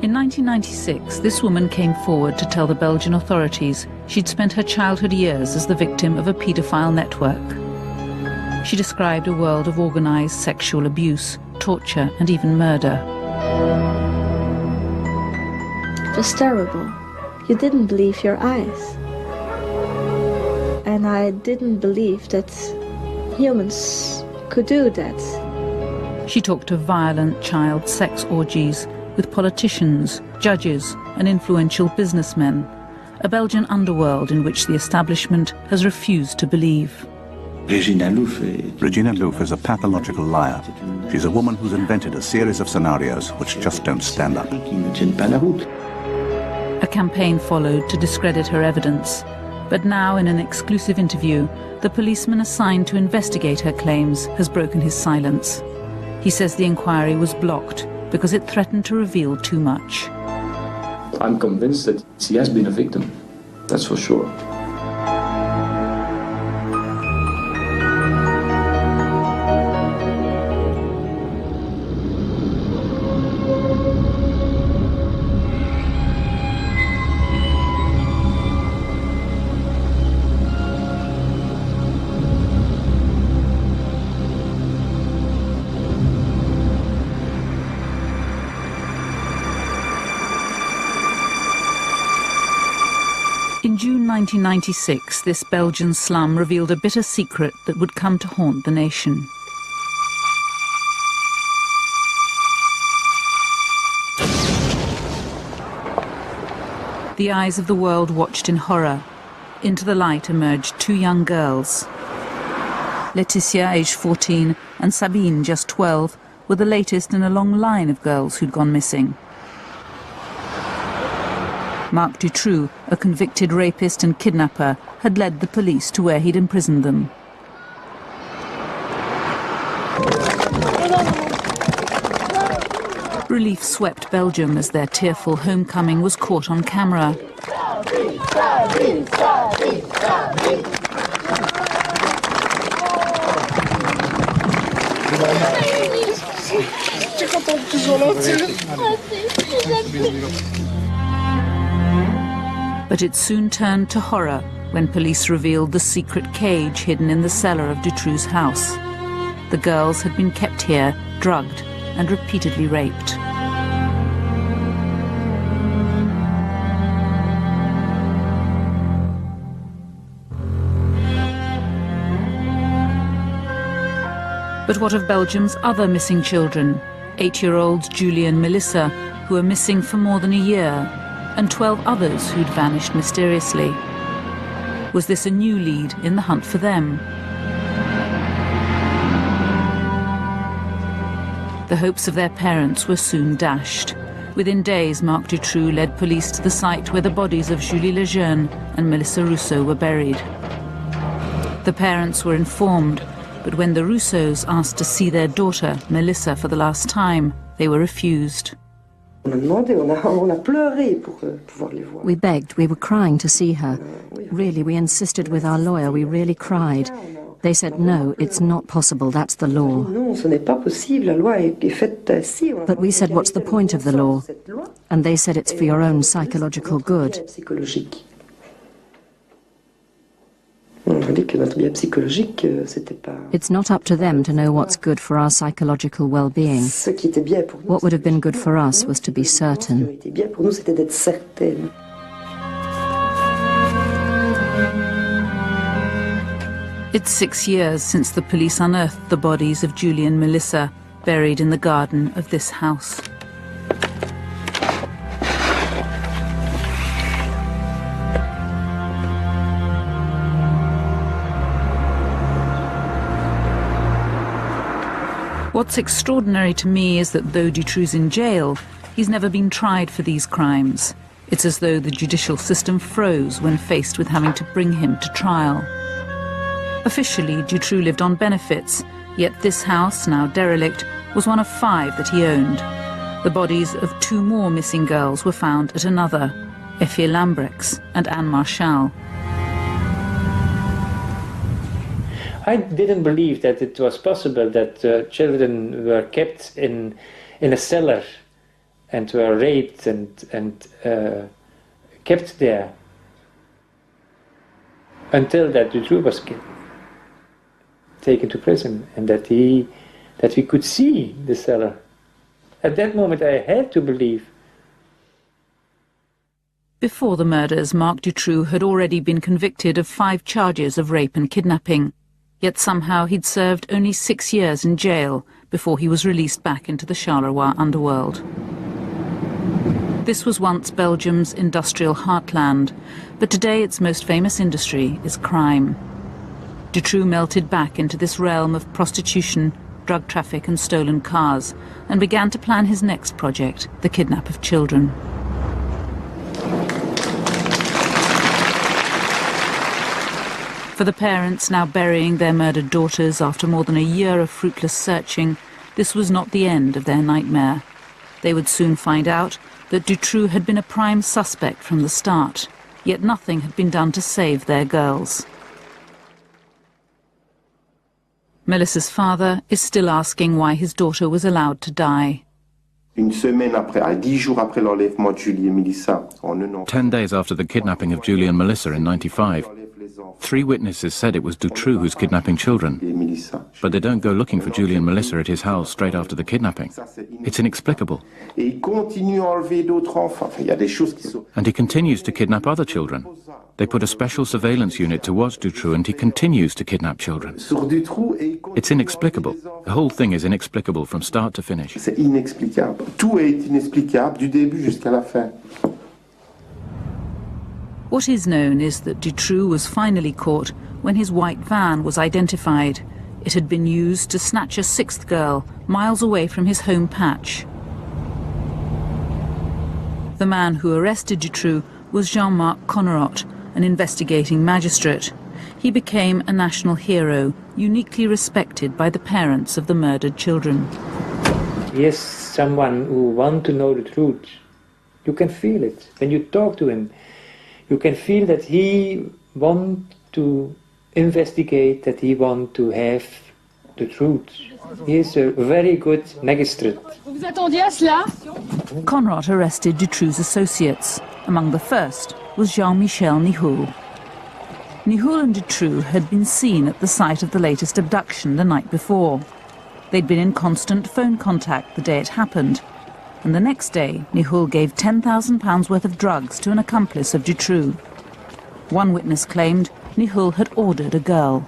In 1996, this woman came forward to tell the Belgian authorities she'd spent her childhood years as the victim of a paedophile network. She described a world of organized sexual abuse, torture, and even murder. It was terrible. You didn't believe your eyes. And I didn't believe that humans could do that. She talked of violent child sex orgies with politicians, judges, and influential businessmen, a Belgian underworld in which the establishment has refused to believe. Regina Louf is a pathological liar. She's a woman who's invented a series of scenarios which just don't stand up. A campaign followed to discredit her evidence, but now in an exclusive interview, the policeman assigned to investigate her claims has broken his silence. He says the inquiry was blocked because it threatened to reveal too much. I'm convinced that she has been a victim, that's for sure. In June 1996, this Belgian slum revealed a bitter secret that would come to haunt the nation. The eyes of the world watched in horror. Into the light emerged two young girls. Laetitia, aged 14, and Sabine, just 12, were the latest in a long line of girls who'd gone missing. Marc Dutroux, a convicted rapist and kidnapper, had led the police to where he'd imprisoned them. Relief swept Belgium as their tearful homecoming was caught on camera. But it soon turned to horror when police revealed the secret cage hidden in the cellar of Dutroux's house. The girls had been kept here, drugged, and repeatedly raped. But what of Belgium's other missing children? 8-year-olds Julie and Melissa, who are missing for more than a year, and 12 others who'd vanished mysteriously. Was this a new lead in the hunt for them? The hopes of their parents were soon dashed. Within days, Marc Dutroux led police to the site where the bodies of Julie Lejeune and Melissa Rousseau were buried. The parents were informed, but when the Rousseaus asked to see their daughter, Melissa, for the last time, they were refused. We begged, we were crying to see her. Really, we insisted with our lawyer, we really cried. They said, no, it's not possible, that's the law. But we said, what's the point of the law? And they said it's for your own psychological good. It's not up to them to know what's good for our psychological well-being. What would have been good for us was to be certain. It's 6 years since the police unearthed the bodies of Julie and Melissa, buried in the garden of this house. What's extraordinary to me is that though Dutroux's in jail, he's never been tried for these crimes. It's as though the judicial system froze when faced with having to bring him to trial. Officially, Dutroux lived on benefits, yet this house, now derelict, was one of 5 that he owned. The bodies of 2 more missing girls were found at another, Effie Lambrechts and Anne Marchal. I didn't believe that it was possible that children were kept in a cellar and were raped and kept there until that Dutroux was taken to prison, and that we could see the cellar. At that moment I had to believe. Before the murders, Marc Dutroux had already been convicted of 5 charges of rape and kidnapping. Yet somehow he'd served only 6 years in jail before he was released back into the Charleroi underworld. This was once Belgium's industrial heartland, but today its most famous industry is crime. Dutroux melted back into this realm of prostitution, drug traffic and stolen cars, and began to plan his next project, the kidnap of children. For the parents now burying their murdered daughters after more than a year of fruitless searching, this was not the end of their nightmare. They would soon find out that Dutroux had been a prime suspect from the start, yet nothing had been done to save their girls. Melissa's father is still asking why his daughter was allowed to die. 10 days after the kidnapping of Julie and Melissa in '95, 3 witnesses said it was Dutroux who's kidnapping children. But they don't go looking for Julie and Melissa at his house straight after the kidnapping. It's inexplicable. And he continues to kidnap other children. They put a special surveillance unit to watch Dutroux, and he continues to kidnap children. It's inexplicable. The whole thing is inexplicable from start to finish. What is known is that Dutroux was finally caught when his white van was identified. It had been used to snatch a 6th girl miles away from his home patch. The man who arrested Dutroux was Jean-Marc Connerot, an investigating magistrate. He became a national hero, uniquely respected by the parents of the murdered children. He is someone who wants to know the truth. You can feel it when you talk to him. You can feel that he wants to investigate, that he wants to have the truth. He is a very good magistrate. Connerot arrested Dutroux's associates. Among the first was Jean-Michel Nihoul. Nihoul and Dutroux had been seen at the site of the latest abduction the night before. They'd been in constant phone contact the day it happened. And the next day, Nihoul gave £10,000 worth of drugs to an accomplice of Dutroux. One witness claimed Nihoul had ordered a girl.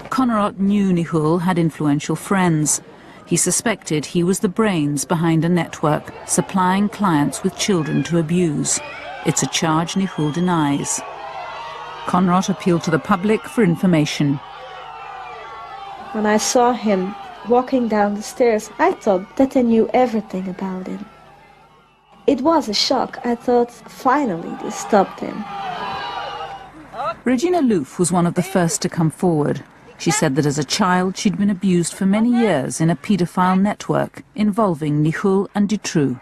Connerot knew Nihoul had influential friends. He suspected he was the brains behind a network supplying clients with children to abuse. It's a charge Nihoul denies. Connerot appealed to the public for information. When I saw him walking down the stairs, I thought that I knew everything about him. It was a shock. I thought, finally, they stopped him. Regina Louf was one of the first to come forward. She said that as a child she'd been abused for many years in a paedophile network involving Nihoul and Dutroux.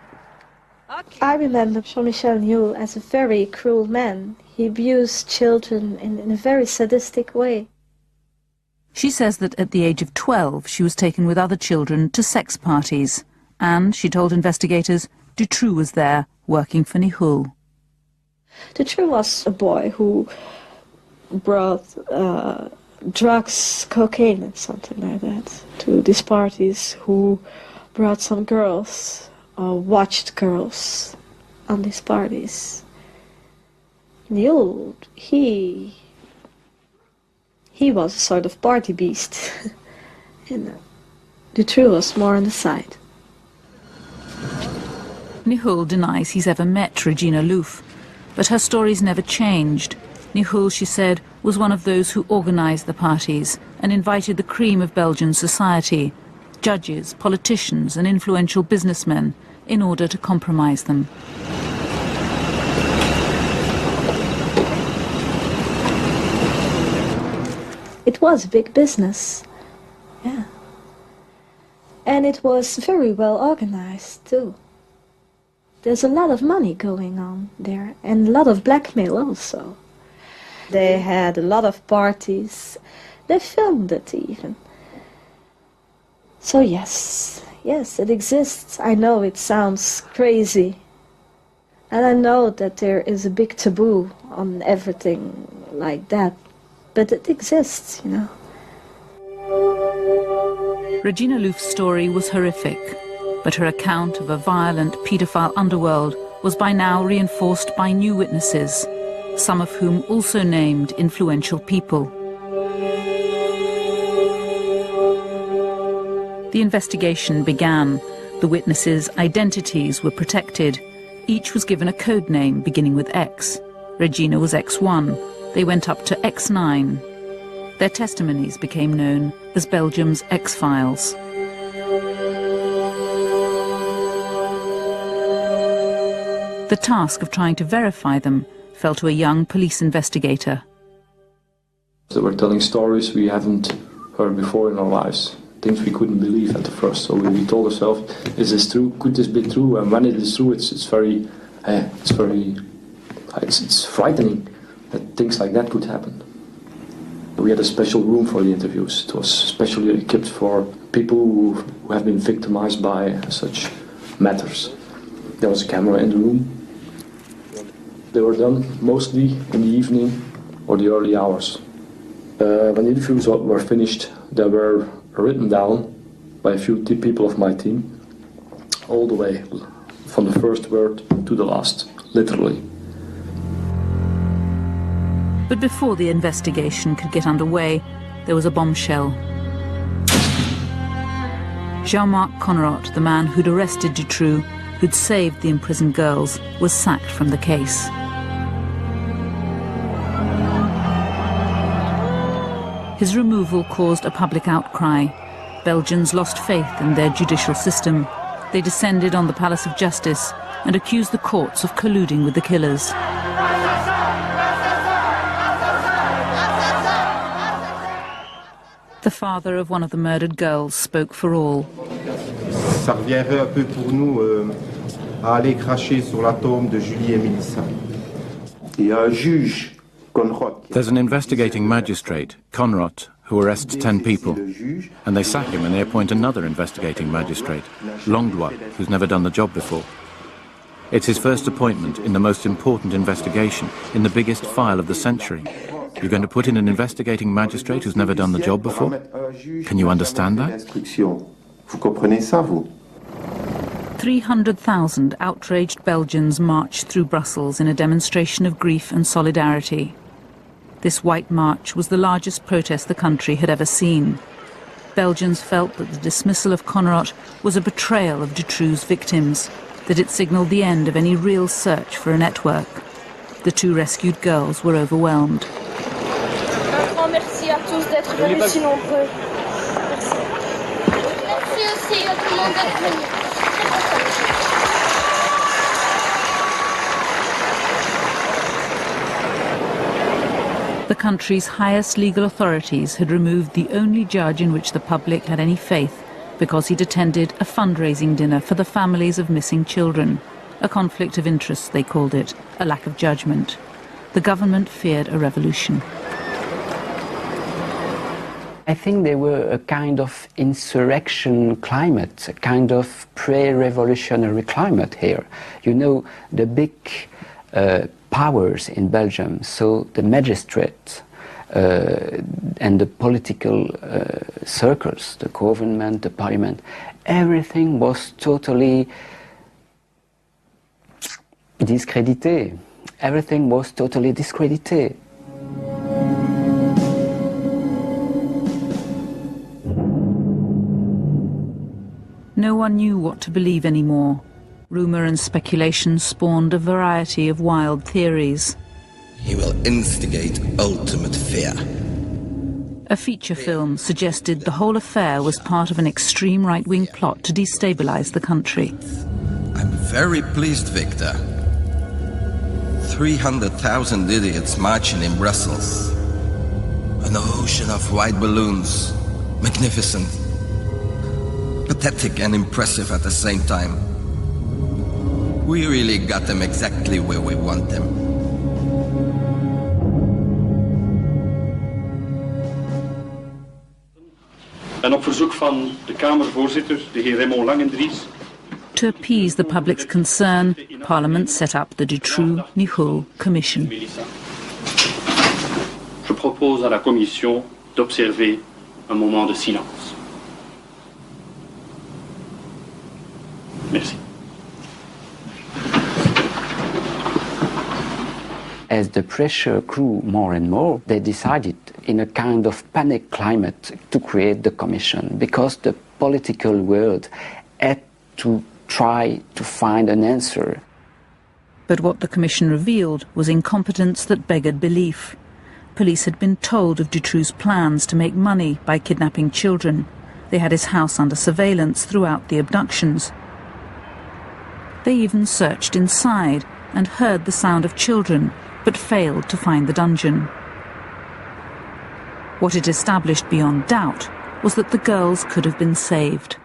I remember Jean-Michel Nihoul as a very cruel man. He abused children in a very sadistic way. She says that at the age of 12 she was taken with other children to sex parties, and, she told investigators, Dutroux was there, working for Nihoul. Dutroux was a boy who brought drugs, cocaine and something like that to these parties, who brought some girls, or watched girls on these parties. Nihoul, he was a sort of party beast. And Dutroux was more on the side. Nihoul denies he's ever met Regina Louf, but her stories never changed. Nihoul, she said, was one of those who organised the parties and invited the cream of Belgian society, judges, politicians and influential businessmen, in order to compromise them. It was big business, yeah. And it was very well organized, too. There's a lot of money going on there, and a lot of blackmail also. They had a lot of parties. They filmed it even. So yes, Yes, it exists. I know it sounds crazy. And I know that there is a big taboo on everything like that. But it exists, you know. Regina Louf's story was horrific, but her account of a violent paedophile underworld was by now reinforced by new witnesses, some of whom also named influential people. The investigation began. The witnesses' identities were protected. Each was given a code name beginning with X. Regina was X1. They went up to X9. Their testimonies became known as Belgium's X-Files. The task of trying to verify them fell to a young police investigator. They were telling stories we haven't heard before in our lives, things we couldn't believe at the first. So we told ourselves, is this true? Could this be true? And when it is true, it's frightening that things like that could happen. We had a special room for the interviews. It was specially equipped for people who have been victimized by such matters. There was a camera in the room. They were done mostly in the evening or the early hours. When the interviews were finished, they were written down by a few people of my team, all the way from the first word to the last, literally. But before the investigation could get underway, there was a bombshell. Jean-Marc Connerotte, the man who'd arrested Dutroux, who'd saved the imprisoned girls, was sacked from the case. His removal caused a public outcry. Belgians lost faith in their judicial system. They descended on the Palace of Justice and accused the courts of colluding with the killers. The father of one of the murdered girls spoke for all. Ça reviendrait un peu pour nous à aller cracher sur la tombe de Julie et Mélissa. Il y a un juge. There's an investigating magistrate, Connerotte, who arrests 10 people, and they sack him and they appoint another investigating magistrate, Langlois, who's never done the job before. It's his first appointment in the most important investigation, in the biggest file of the century. You're going to put in an investigating magistrate who's never done the job before? Can you understand that? 300,000 outraged Belgians marched through Brussels in a demonstration of grief and solidarity. This white march was the largest protest the country had ever seen. Belgians felt that the dismissal of Connerotte was a betrayal of Dutroux's victims, that it signalled the end of any real search for a network. The two rescued girls were overwhelmed. Merci à tous d'être venus si nombreux. Merci aussi à tout le monde d'être venu. The country's highest legal authorities had removed the only judge in which the public had any faith because he'd attended a fundraising dinner for the families of missing children. A conflict of interest, they called it, a lack of judgment. The government feared a revolution. I think there were a kind of insurrection climate, a kind of pre-revolutionary climate here. You know, the big powers in Belgium, so the magistrates and the political circles, the government, the parliament, everything was totally discredited. Everything was totally discredited. No one knew what to believe anymore. Rumour and speculation spawned a variety of wild theories. He will instigate ultimate fear. A feature film suggested the whole affair was part of an extreme right-wing plot to destabilise the country. I'm very pleased, Victor. 300,000 idiots marching in Brussels. An ocean of white balloons. Magnificent. Pathetic and impressive at the same time. We really got them exactly where we want them. En op verzoek van de Kamervoorzitter, de heer Raymond Langendries. To appease the public's concern, Parliament set up the Dutroux-Nihoul Commission. Je propose à la Commission d'observer un moment de silence. Merci. As the pressure grew more and more, they decided in a kind of panic climate to create the commission because the political world had to try to find an answer. But what the commission revealed was incompetence that beggared belief. Police had been told of Dutroux's plans to make money by kidnapping children. They had his house under surveillance throughout the abductions. They even searched inside and heard the sound of children, but failed to find the dungeon. What it established beyond doubt was that the girls could have been saved.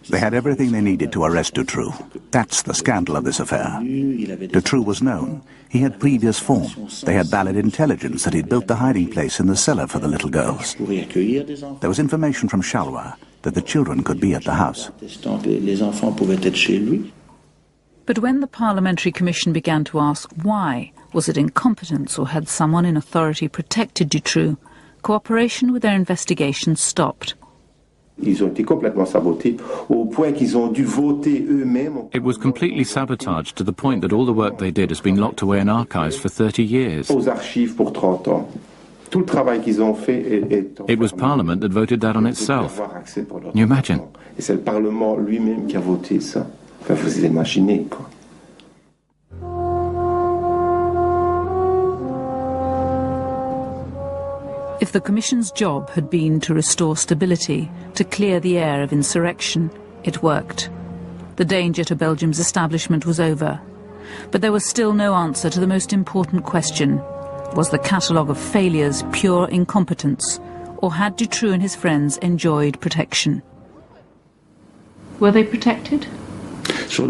They had everything they needed to arrest Dutroux. That's the scandal of this affair. Dutroux was known. He had previous form. They had valid intelligence that he'd built the hiding place in the cellar for the little girls. There was information from Charleroi that the children could be at the house. But when the Parliamentary Commission began to ask why, was it incompetence or had someone in authority protected Dutroux, cooperation with their investigation stopped. It was completely sabotaged to the point that all the work they did has been locked away in archives for 30 years. It was Parliament that voted that on itself. Can you imagine? If the Commission's job had been to restore stability, to clear the air of insurrection, it worked. The danger to Belgium's establishment was over. But there was still no answer to the most important question. Was the catalogue of failures pure incompetence, or had Dutroux and his friends enjoyed protection? Were they protected? On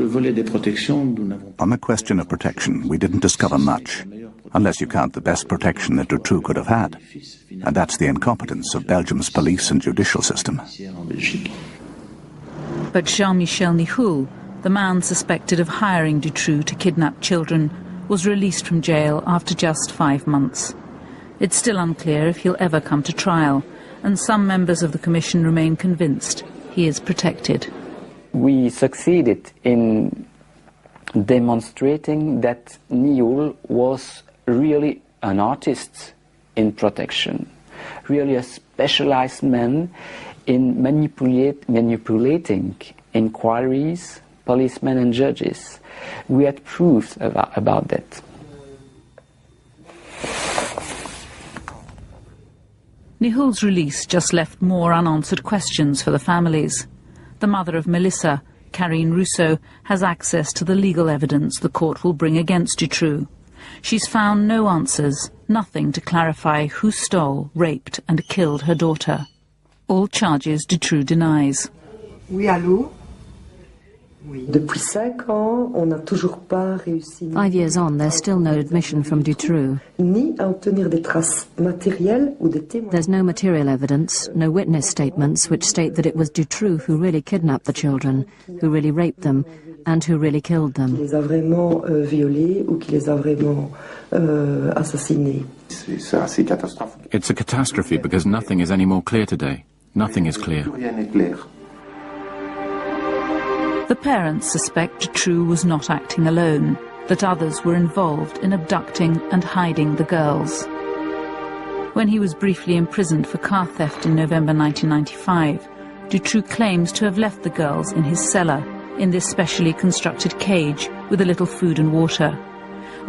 the question of protection, we didn't discover much, unless you count the best protection that Dutroux could have had. And that's the incompetence of Belgium's police and judicial system. But Jean-Michel Nihoul, the man suspected of hiring Dutroux to kidnap children, was released from jail after just 5 months. It's still unclear if he'll ever come to trial, and some members of the Commission remain convinced he is protected. We succeeded in demonstrating that Nihoul was really an artist in protection, really a specialized man in manipulating inquiries, policemen and judges. We had proofs about that. Nihoul's release just left more unanswered questions for the families. The mother of Melissa, Karine Rousseau, has access to the legal evidence the court will bring against Dutroux. She's found no answers, nothing to clarify who stole, raped and killed her daughter. All charges Dutroux denies. Oui, allô? 5 years on, there's still no admission from Dutroux. There's no material evidence, no witness statements which state that it was Dutroux who really kidnapped the children, who really raped them, and who really killed them. It's a catastrophe because nothing is any more clear today. Nothing is clear. The parents suspect Dutroux was not acting alone, that others were involved in abducting and hiding the girls. When he was briefly imprisoned for car theft in November 1995, Dutroux claims to have left the girls in his cellar, in this specially constructed cage with a little food and water.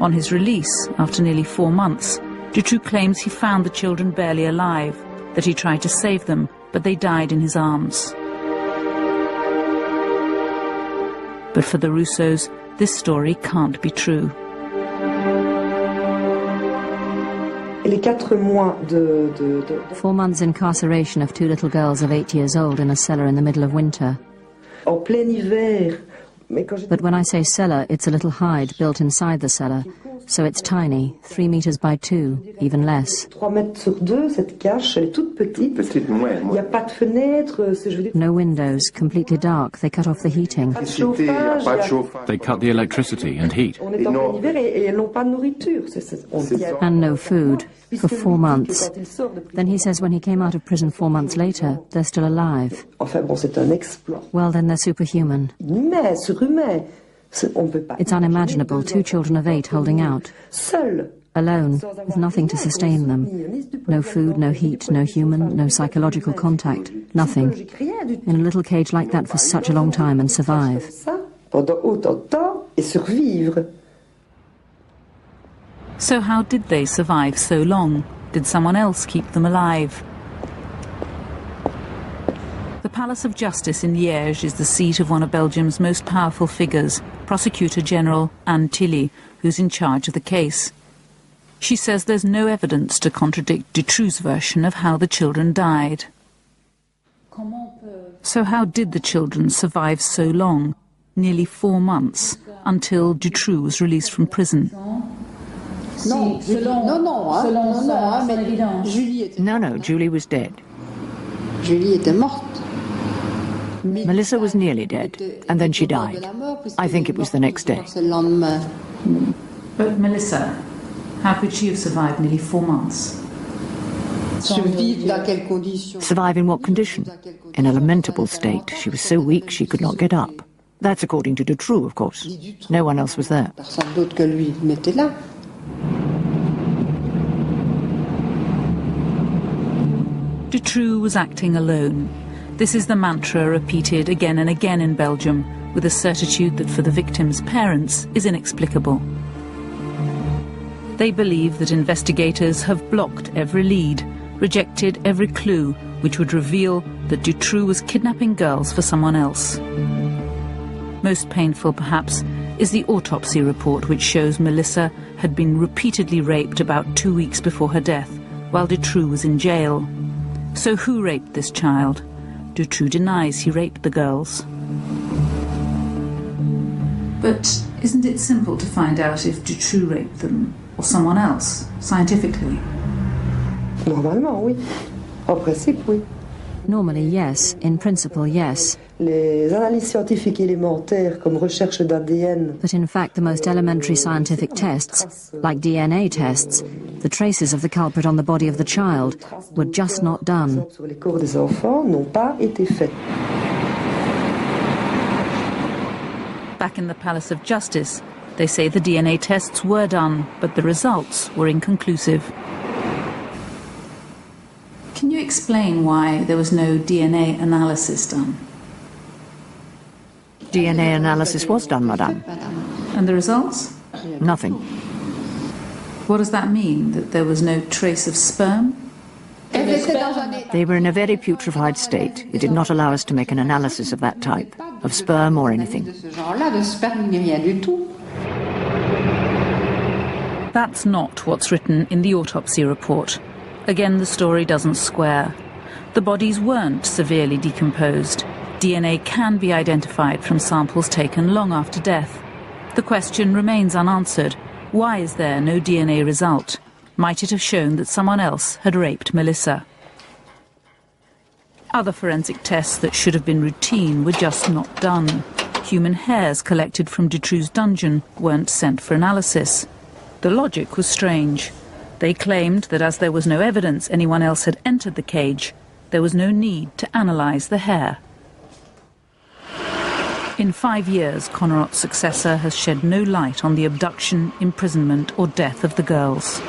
On his release, after nearly 4 months, Dutroux claims he found the children barely alive, that he tried to save them, but they died in his arms. But for the Rousseaus, this story can't be true. 4 months incarceration of 2 little girls of 8 years old in a cellar in the middle of winter. But when I say cellar, it's a little hide built inside the cellar, So it's tiny, 3 meters by 2, even less. No windows, completely dark. They cut off the heating. They cut the electricity and heat. And no food, for 4 months. Then he says when he came out of prison 4 months later, they're still alive. Well, then they're superhuman. It's unimaginable, 2 children of 8 holding out. Alone, with nothing to sustain them. No food, no heat, no human, no psychological contact, nothing. In a little cage like that for such a long time and survive. So how did they survive so long? Did someone else keep them alive? The Palace of Justice in Liège is the seat of one of Belgium's most powerful figures, Prosecutor General Anne Tilly, who's in charge of the case. She says there's no evidence to contradict Dutroux's version of how the children died. So how did the children survive so long, nearly 4 months, until Dutroux was released from prison? No, Julie was dead. Melissa was nearly dead, and then she died. I think it was the next day. But Melissa, how could she have survived nearly 4 months? Survive in what condition? In a lamentable state. She was so weak she could not get up. That's according to Dutroux, of course. No one else was there. Dutroux was acting alone. This is the mantra repeated again and again in Belgium, with a certitude that for the victims' parents is inexplicable. They believe that investigators have blocked every lead, rejected every clue which would reveal that Dutroux was kidnapping girls for someone else. Most painful, perhaps, is the autopsy report which shows Melissa had been repeatedly raped about 2 weeks before her death, while Dutroux was in jail. So who raped this child? Dutroux denies he raped the girls. But isn't it simple to find out if Dutroux raped them or someone else, scientifically? Normally, yes. In principle, yes. But in fact, the most elementary scientific tests, like DNA tests, the traces of the culprit on the body of the child were just not done. Back in the Palace of Justice, they say the DNA tests were done, but the results were inconclusive. Can you explain why there was no DNA analysis done? DNA analysis was done, madame. And the results? Nothing. What does that mean, that there was no trace of sperm? They were in a very putrefied state. It did not allow us to make an analysis of that type, of sperm or anything. That's not what's written in the autopsy report. Again, the story doesn't square. The bodies weren't severely decomposed. DNA can be identified from samples taken long after death. The question remains unanswered. Why is there no DNA result? Might it have shown that someone else had raped Melissa? Other forensic tests that should have been routine were just not done. Human hairs collected from Dutroux's dungeon weren't sent for analysis. The logic was strange. They claimed that as there was no evidence anyone else had entered the cage, there was no need to analyse the hair. In 5 years, Connerott's successor has shed no light on the abduction, imprisonment or death of the girls.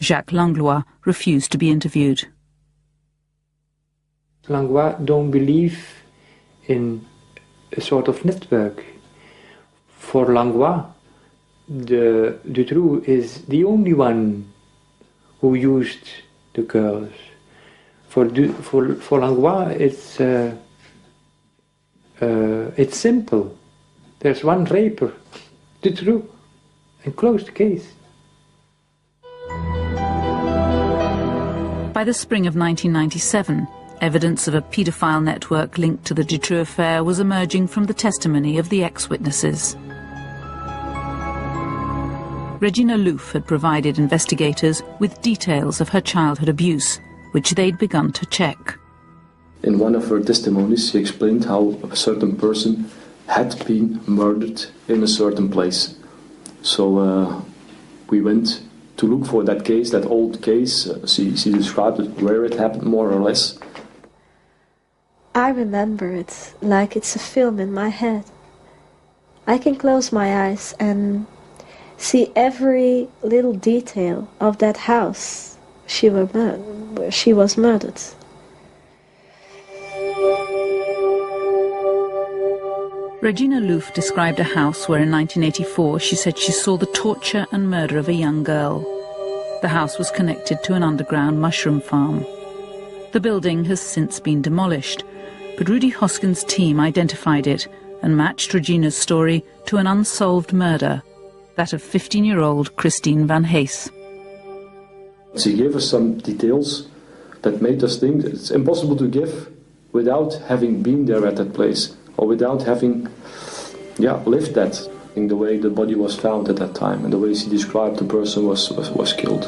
Jacques Langlois refused to be interviewed. Langlois don't believe in a sort of network. For Langlois, Dutroux is the only one who used the girls. For Langlois, it's simple. There's one raper, Dutroux, and close the case. By the spring of 1997, evidence of a paedophile network linked to the Dutroux affair was emerging from the testimony of the ex-witnesses. Regina Louf had provided investigators with details of her childhood abuse, which they'd begun to check. In one of her testimonies, she explained how a certain person had been murdered in a certain place. So we went to look for that case, that old case. She described it, where it happened, more or less. I remember it like it's a film in my head. I can close my eyes and see every little detail of that house where she was murdered. Regina Louf described a house where in 1984 she said she saw the torture and murder of a young girl. The house was connected to an underground mushroom farm. The building has since been demolished, but Rudy Hoskin's team identified it and matched Regina's story to an unsolved murder, that of 15-year-old Christine Van Hees. She gave us some details that made us think that it's impossible to give without having been there at that place, or without having lived that, in the way the body was found at that time and the way she described the person was killed.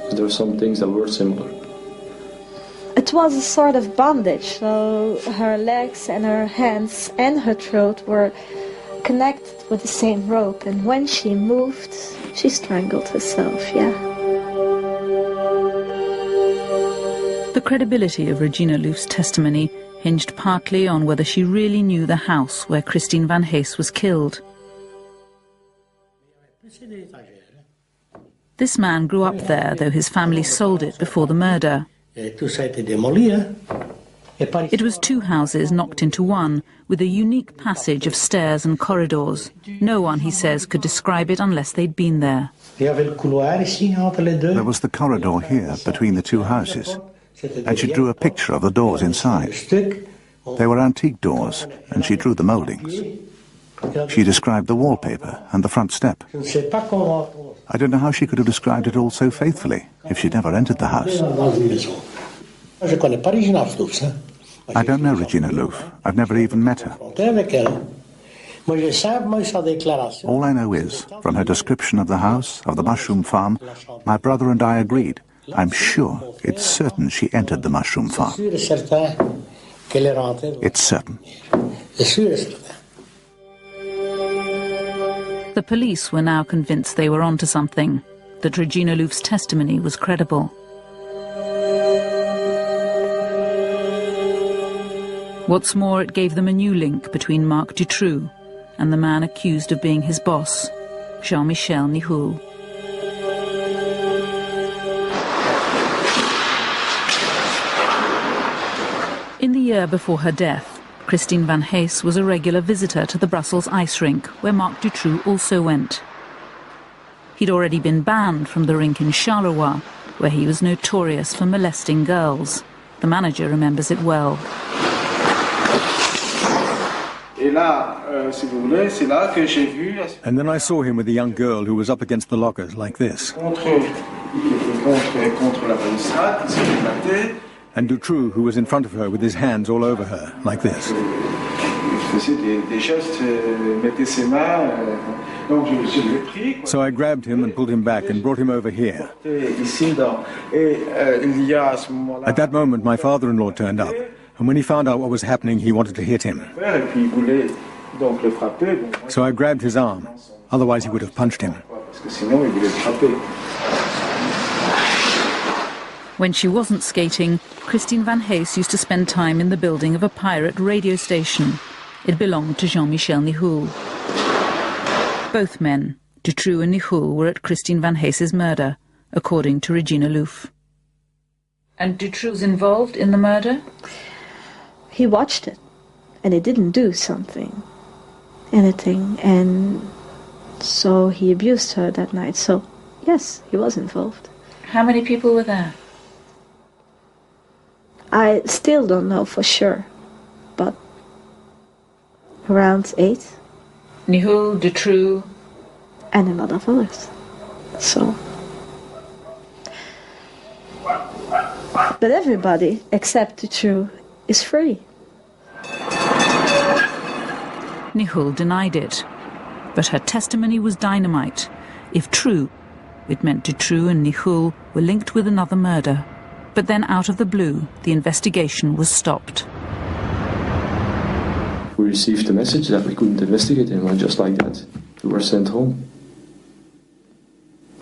So there were some things that were similar. It was a sort of bondage, so her legs and her hands and her throat were connected with the same rope, and when she moved, she strangled herself, The credibility of Regina Louf's testimony hinged partly on whether she really knew the house where Christine Van Hees was killed. This man grew up there, though his family sold it before the murder. It was two houses knocked into one, with a unique passage of stairs and corridors. No one, he says, could describe it unless they'd been there. There was the corridor here between the two houses, and she drew a picture of the doors inside. They were antique doors, and she drew the mouldings. She described the wallpaper and the front step. I don't know how she could have described it all so faithfully if she'd never entered the house. I don't know Regina Louf. I've never even met her. All I know is, from her description of the house, of the mushroom farm, my brother and I agreed. I'm sure, it's certain she entered the mushroom farm. It's certain. The police were now convinced they were onto something, that Regina Louf's testimony was credible. What's more, it gave them a new link between Marc Dutroux and the man accused of being his boss, Jean-Michel Nihoul. In the year before her death, Christine Van Hees was a regular visitor to the Brussels ice rink, where Marc Dutroux also went. He'd already been banned from the rink in Charleroi, where he was notorious for molesting girls. The manager remembers it well. And then I saw him with a young girl who was up against the lockers like this. And Dutroux, who was in front of her with his hands all over her, like this. So I grabbed him and pulled him back and brought him over here. At that moment, my father-in-law turned up, and when he found out what was happening, he wanted to hit him. So I grabbed his arm, otherwise he would have punched him. When she wasn't skating, Christine Van Hees used to spend time in the building of a pirate radio station. It belonged to Jean-Michel Nihoul. Both men, Dutroux and Nihoul, were at Christine Van Hees's murder, according to Regina Louf. And Dutroux's involved in the murder? He watched it, and he didn't do anything, and so he abused her that night. So, yes, he was involved. How many people were there? I still don't know for sure, but around 8. Nihoul, Dutroux, and a lot of others. So, but everybody except Dutroux is free. Nihoul denied it, but her testimony was dynamite. If true, it meant Dutroux and Nichoul were linked with another murder. But then out of the blue, the investigation was stopped. We received a message that we couldn't investigate anymore, just like that. We were sent home.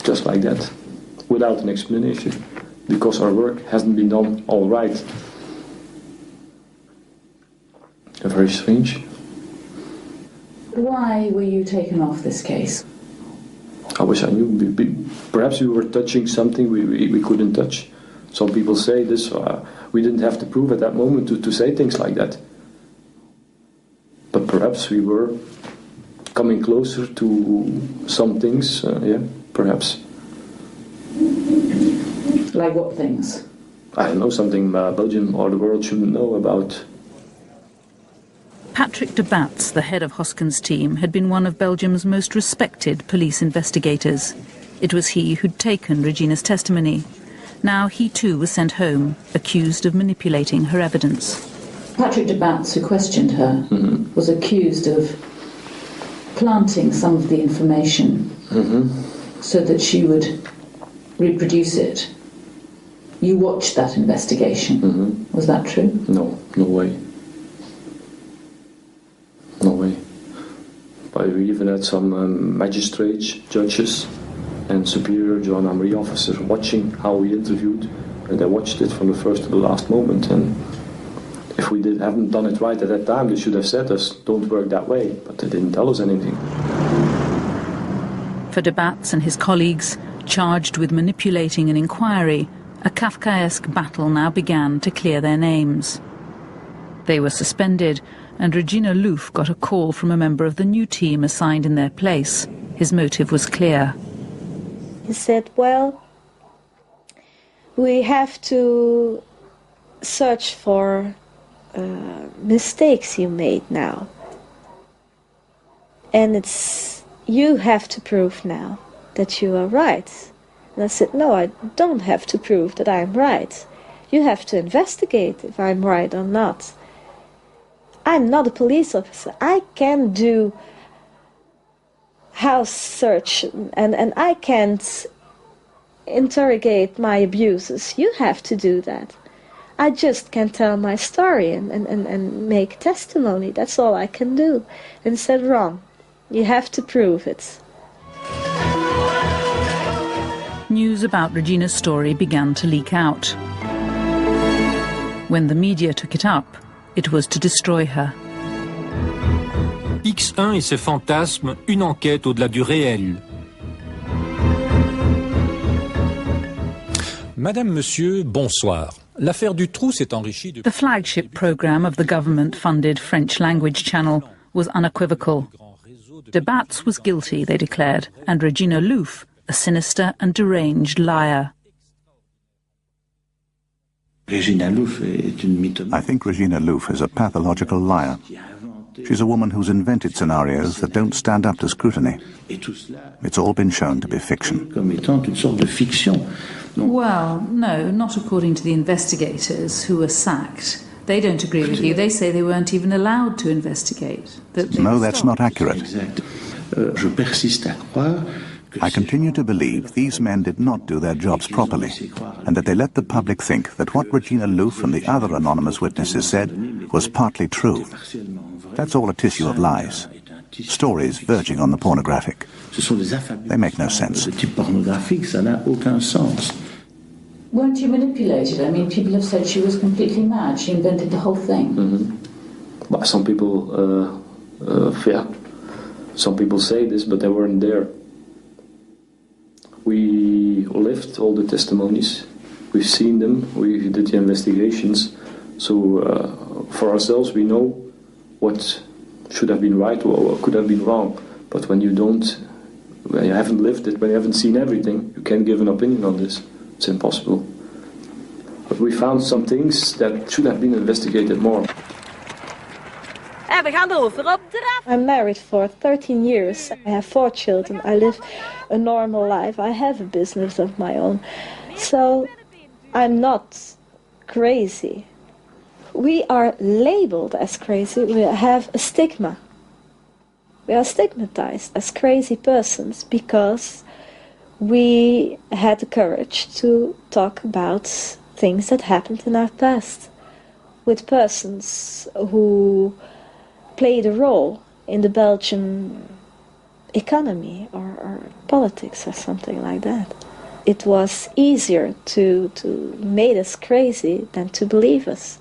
Just like that. Without an explanation. Because our work hasn't been done all right. Very strange. Why were you taken off this case? I wish I knew. Perhaps we were touching something we couldn't touch. Some people say this, we didn't have to prove at that moment to say things like that. But perhaps we were coming closer to some things, yeah, perhaps. Like what things? I don't know, something Belgium or the world shouldn't know about. Patrick de Batz, the head of Hosken's team, had been one of Belgium's most respected police investigators. It was he who'd taken Regina's testimony. Now he too was sent home, accused of manipulating her evidence. Patrick de Batz, who questioned her, was accused of planting some of the information so that she would reproduce it. You watched that investigation. Was that true? No, no way. No way. But we even had some magistrates, judges, and superior gendarmerie officers watching how we interviewed, and they watched it from the first to the last moment. And if we haven't done it right at that time, they should have said us, don't work that way, but they didn't tell us anything. For de Batz and his colleagues, charged with manipulating an inquiry, a Kafkaesque battle now began to clear their names. They were suspended, and Regina Louf got a call from a member of the new team assigned in their place. His motive was clear. He said, well, we have to search for mistakes you made now. And you have to prove now that you are right. And I said, no, I don't have to prove that I'm right. You have to investigate if I'm right or not. I'm not a police officer. I can do house search and I can't interrogate my abusers. You have to do that. I just can tell my story and make testimony. That's all I can do. And he said, wrong. You have to prove it. News about Regina's story began to leak out. When the media took it up, it was to destroy her. X1 et ses fantasmes, une enquête au-delà du réel. Madame, Monsieur, bonsoir. L'affaire Dutroux s'est enrichie de... The flagship programme of the government-funded French-language channel was unequivocal. De Batz was guilty, they declared, and Regina Louf a sinister and deranged liar. I think Regina Louf is a pathological liar. She's a woman who's invented scenarios that don't stand up to scrutiny. It's all been shown to be fiction. Well, no, not according to the investigators who were sacked. They don't agree with you. They say they weren't even allowed to investigate. No, that's not accurate. I continue to believe these men did not do their jobs properly, and that they let the public think that what Regina Louf and the other anonymous witnesses said was partly true. That's all a tissue of lies. Stories verging on the pornographic. They make no sense. Weren't you manipulated? I mean, people have said she was completely mad. She invented the whole thing. But some people, some people say this, but they weren't there. We lived all the testimonies. We've seen them. We did the investigations. So for ourselves, we know what should have been right or what could have been wrong. But when you haven't lived it, when you haven't seen everything, you can't give an opinion on this. It's impossible. But we found some things that should have been investigated more. I'm married for 13 years. I have 4 children. I live a normal life. I have a business of my own. So I'm not crazy. We are labeled as crazy. We have a stigma. We are stigmatized as crazy persons because we had the courage to talk about things that happened in our past with persons who played a role in the Belgian economy or politics or something like that. It was easier to make us crazy than to believe us.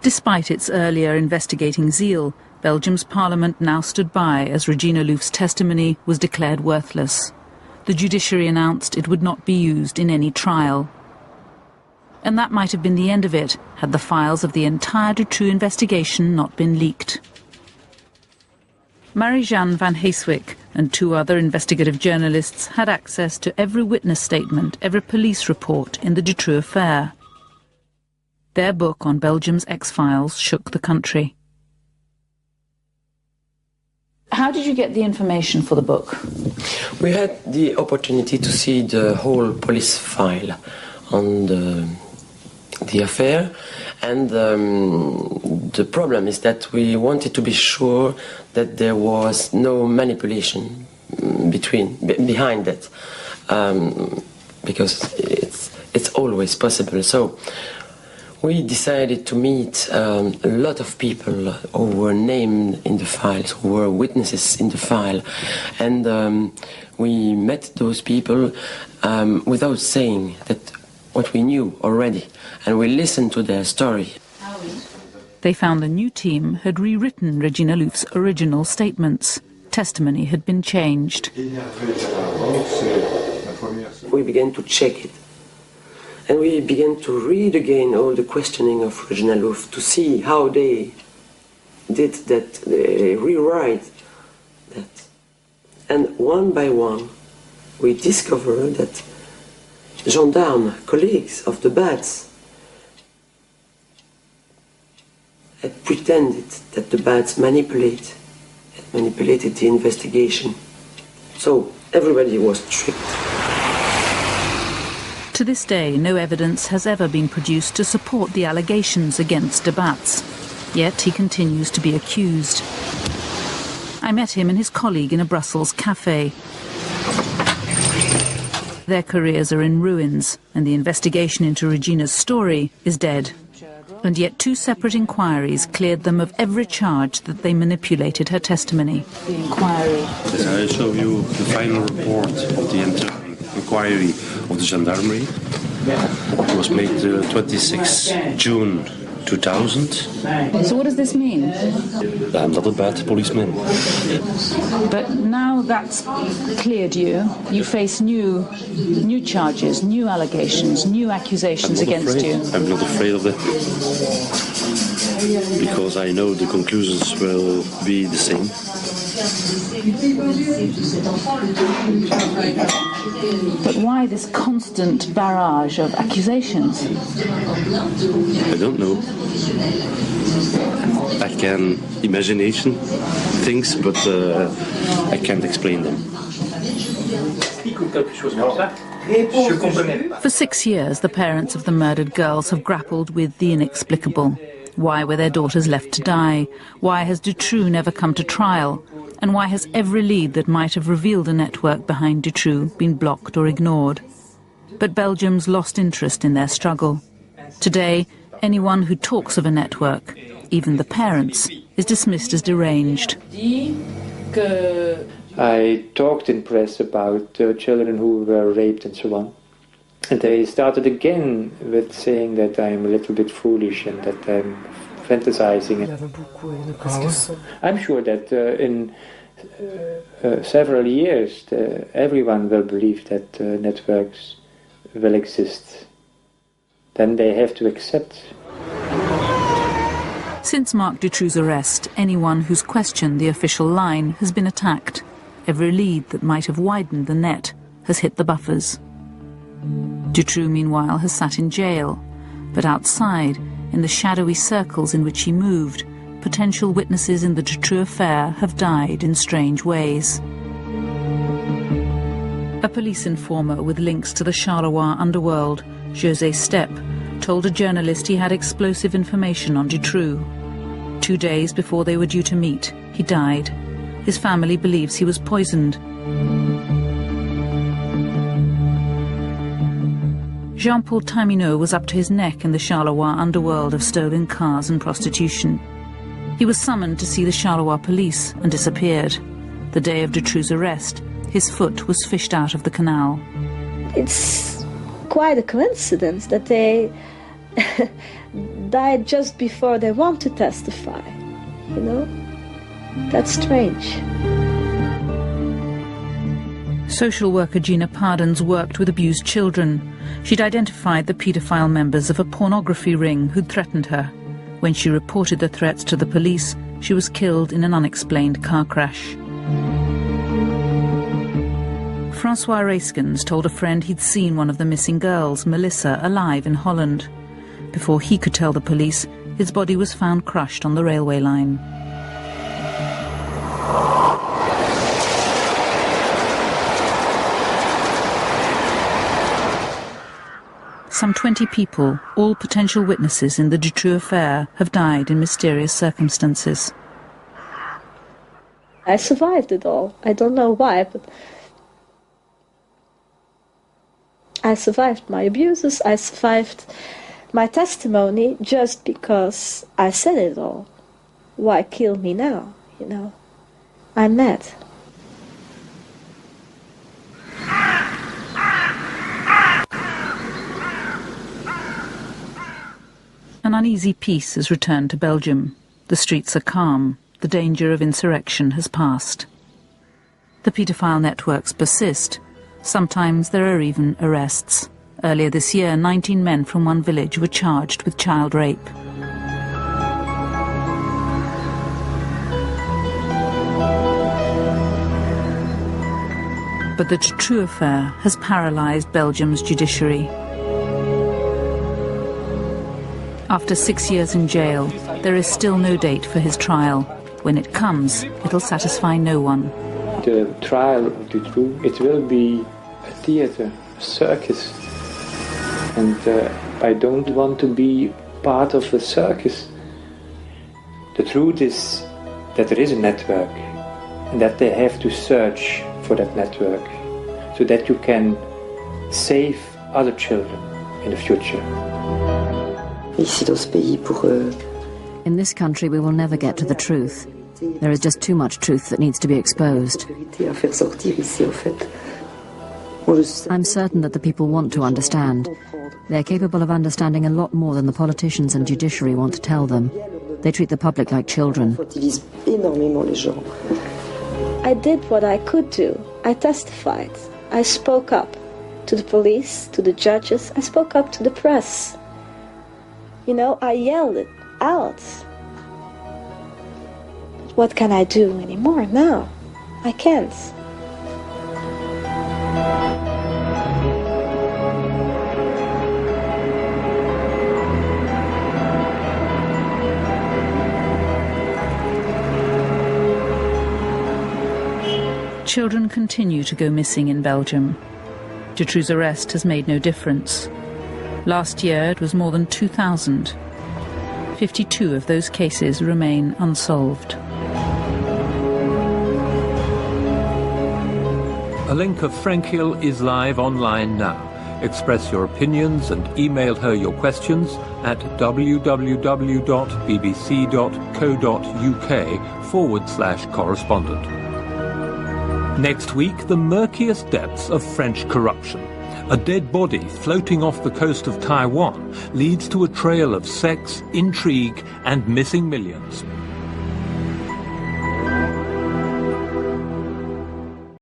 Despite its earlier investigating zeal, Belgium's parliament now stood by as Regina Louf's testimony was declared worthless. The judiciary announced it would not be used in any trial. And that might have been the end of it, had the files of the entire Dutroux investigation not been leaked. Marie-Jeanne van Heeswijk and 2 other investigative journalists had access to every witness statement, every police report in the Dutroux affair. Their book on Belgium's X-Files shook the country. How did you get the information for the book? We had the opportunity to see the whole police file on the affair, and the problem is that we wanted to be sure that there was no manipulation behind that, because it's always possible. So we decided to meet a lot of people who were named in the files, who were witnesses in the file, and we met those people without saying that what we knew already, and we listened to their story. They found the new team had rewritten Regina Louf's original statements. Testimony had been changed. We began to check it, and we began to read again all the questioning of Regina Louf to see how they did that, they rewrite that. And one by one, we discovered that gendarme colleagues of the Bats had pretended that the Bats manipulated the investigation. So everybody was tricked. To this day, no evidence has ever been produced to support the allegations against de Bats. Yet he continues to be accused. I met him and his colleague in a Brussels cafe. Their careers are in ruins, and the investigation into Regina's story is dead. And yet 2 separate inquiries cleared them of every charge that they manipulated her testimony. The inquiry. Yes, I'll show you the final report of the inquiry of the gendarmerie. It was made 26 June 2000. So what does this mean? I'm not a bad policeman. But now that's cleared you. You face new charges, new allegations, new accusations against you. I'm not afraid of that. Because I know the conclusions will be the same. But why this constant barrage of accusations? I don't know. I can imagination things, but I can't explain them. For 6 years, the parents of the murdered girls have grappled with the inexplicable. Why were their daughters left to die? Why has Dutroux never come to trial? And why has every lead that might have revealed a network behind Dutroux been blocked or ignored? But Belgium's lost interest in their struggle. Today, anyone who talks of a network, even the parents, is dismissed as deranged. I talked in press about children who were raped and so on. And they started again with saying that I'm a little bit foolish and that I'm fantasizing. I'm sure that in several years everyone will believe that networks will exist. Then they have to accept. Since Marc Dutroux's arrest, anyone who's questioned the official line has been attacked. Every lead that might have widened the net has hit the buffers. Dutroux, meanwhile, has sat in jail, but outside, in the shadowy circles in which he moved, potential witnesses in the Dutroux affair have died in strange ways. A police informer with links to the Charleroi underworld, José Stepp, told a journalist he had explosive information on Dutroux. 2 days before they were due to meet, he died. His family believes he was poisoned. Jean-Paul Tamineau was up to his neck in the Charleroi underworld of stolen cars and prostitution. He was summoned to see the Charleroi police and disappeared. The day of Dutroux's arrest, his foot was fished out of the canal. It's quite a coincidence that they died just before they want to testify, you know? That's strange. Social worker Gina Pardens worked with abused children. She'd identified the paedophile members of a pornography ring who'd threatened her. When she reported the threats to the police, she was killed in an unexplained car crash. Francois Reyskens told a friend he'd seen one of the missing girls, Melissa, alive in Holland. Before he could tell the police, his body was found crushed on the railway line. Some 20 people, all potential witnesses in the Dutroux affair, have died in mysterious circumstances. I survived it all. I don't know why, but I survived my abuses. I survived my testimony just because I said it all. Why kill me now, you know? I'm mad. An uneasy peace has returned to Belgium. The streets are calm. The danger of insurrection has passed. The paedophile networks persist. Sometimes there are even arrests. Earlier this year, 19 men from one village were charged with child rape. But the Dutroux affair has paralysed Belgium's judiciary. After 6 years in jail, there is still no date for his trial. When it comes, it'll satisfy no one. The trial of Dutroux, it will be a theatre, a circus. And I don't want to be part of a circus. The truth is that there is a network and that they have to search for that network so that you can save other children in the future. In this country, we will never get to the truth. There is just too much truth that needs to be exposed. I'm certain that the people want to understand. They're capable of understanding a lot more than the politicians and judiciary want to tell them. They treat the public like children. I did what I could do. I testified. I spoke up to the police, to the judges. I spoke up to the press. You know, I yelled it out. What can I do anymore now? I can't. Children continue to go missing in Belgium. Dutroux's arrest has made no difference. Last year it was more than 2,000. 52 of those cases remain unsolved. Alenka Frenkiel is live online now. Express your opinions and email her your questions at www.bbc.co.uk/correspondent. Next week, the murkiest depths of French corruption. A dead body floating off the coast of Taiwan leads to a trail of sex, intrigue, and missing millions.